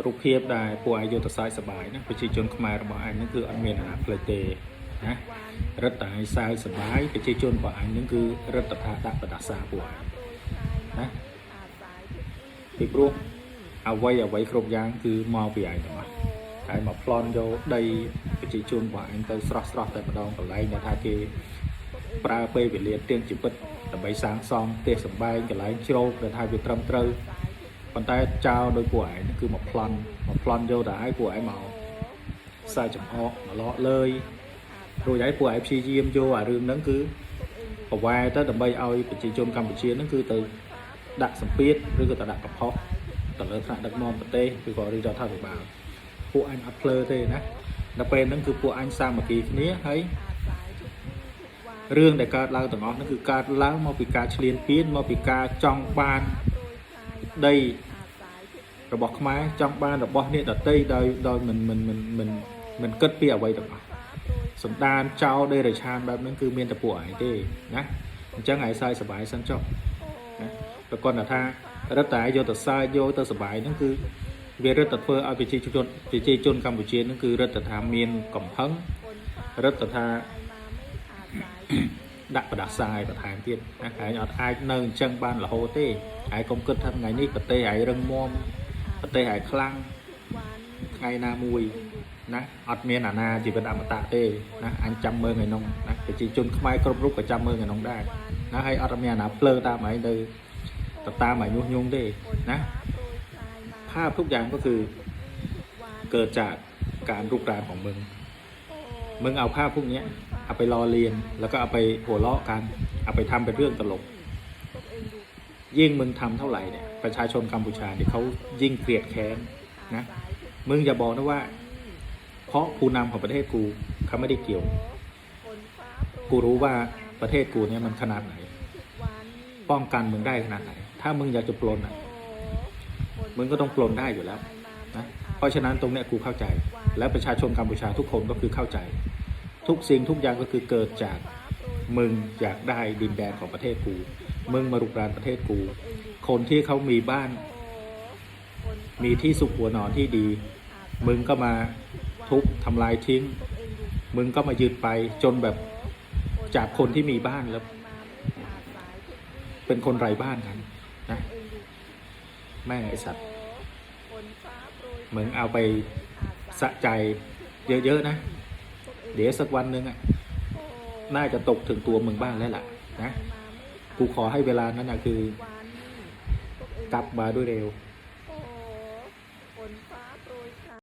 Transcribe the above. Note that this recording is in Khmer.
รูปเพียบได้พวกอายุตสายสบายนะประชาชนขมายระบายนั่นคืออันเมียนอาเพลเตนะรัตตาสายสบายประชาชนบ่ายนั่นคือรัตถาดักประดัสาพวกนะពីព្រោះអ្វីគ្រប់យ៉ាងគឺមកពីឯងទាំងអស់ហើយមកប្លន់យកដីប្រជាជនរបស់ឯងទៅស្រស់តែម្ដងកន្លែងដែលថាគេប្រើពេលវេលាទៀងជីវិតដើម្បីសាងសង់ផ្ទះសម្បែងកន្លែងជ្រោកដែលថាវាត្រឹមត្រូវប៉ុន្តែចោលដោយពួកឯងគឺមកប្លន់យកតែឲ្យពួកឯងមកខ្សែចំអកមកឡកលើយរួចហើយពួកឯងព្យាយាមយកអារឿងហ្នឹងគឺប្រវែទៅដើម្បីឲ្យប្រជាជនកម្ពុជាហ្នឹងគឺទៅដាក់សម្ពាធឬក៏ទៅដាក់កំហុសទៅលើថ្នាក់ដឹកនាំប្រទេសឬក៏រដ្ឋាភិបាលពួកអញអត់ភ្លើទេណាដល់ពេលហ្នឹងគឺពួកអញសាមគ្គីគ្នាហើយរឿងដែលកើតឡើងទាំងអស់ហ្នឹងគឺកើតឡើងមកពីការឈ្លានពានមកពីការចង់បានដីរបស់ខ្មែរចង់បានរបស់នេះដតីដោយមិនគិតពីអ្វីទាំងអស់សម្ដានចោលដេរឆានបែបហ្នឹងគឺមានតែពួកឯងទេណាអញ្ចឹងឯងសើចសប្បាយសិនចុះណាប្រកបថារឹតតែយកទៅសើចយកទៅសប្បាយហ្នឹងគឺវារឹតតែធ្វើឲ្យប្រជាជនកម្ពុជាហ្នឹងគឺរឹតតែថាមានកំហឹងរឹតតែថាដាក់ប្រដាសាយបន្ថែមទៀតណាឯងអត់អាចនៅអញ្ចឹងបានរហូតទេហើយកុំគិតថាថ្ងៃនេះប្រទេសឯងរឹងមាំប្រទេសឯងខ្លាំងថ្ងៃណាមួយណាអត់មានអាណាជីវិតអមតៈទេណាអញចាំមើលថ្ងៃនោះណាប្រជាជនខ្មែរគ្រប់រូបក៏ចាំមើលថ្ងៃនោះដែរណាហើយអត់មានអាណាភ្លើតាមឯងទៅតាមឯងញុះញង់ទេណាภาพทุกอย่างก็คือเกิดจากการรุกรานของมึงเอาภาพพวกนี้เอาไปล้อเลียนแล้วก็เอาไปหัวเราะกันเอาไปทำเป็นเรื่องตลกยิ่งมึงทำเท่าไหร่เนี่ยประชาชนกัมพูชาเนี่ยเขายิ่งเกลียดแค้นนะมึงอย่าบอกนะว่าเพราะผู้นำของประเทศกูเขาไม่ได้เกี่ยวกูรู้ว่าประเทศกูเนี่ยมันขนาดไหนป้องกันมึงได้ขนาดไหนถ้ามึงอยากจะปลนอ่ะมึงก็ต้องปลนได้อยู่แล้วนะเพราะฉะนั้นตรงเนี้ยกูเข้าใจและประชาชนกัมพูชาทุกคนก็คือเข้าใจทุกสิ่งทุกอย่างก็คือเกิดจากมึงอยากได้ดินแดนของประเทศกูมึงมารุกรานประเทศกูคนที่เขามีบ้านมีที่สุขหัวนอนที่ดีมึงก็มาทุบทำลายทิ้งมึงก็มายึดไปจนแบบจากคนที่มีบ้านแล้วเป็นคนไร้บ้านกันนะแม่งไอสัตว์มึงเอาไปสะใจเยอะๆนะเดี๋ยวสักวันหนึ่งอ่ะน่าจะตกถึงตัวมึงบ้างแล้วล่ะนะกูขอให้เวลานั้นนะคือกลับมาด้วยเร็ว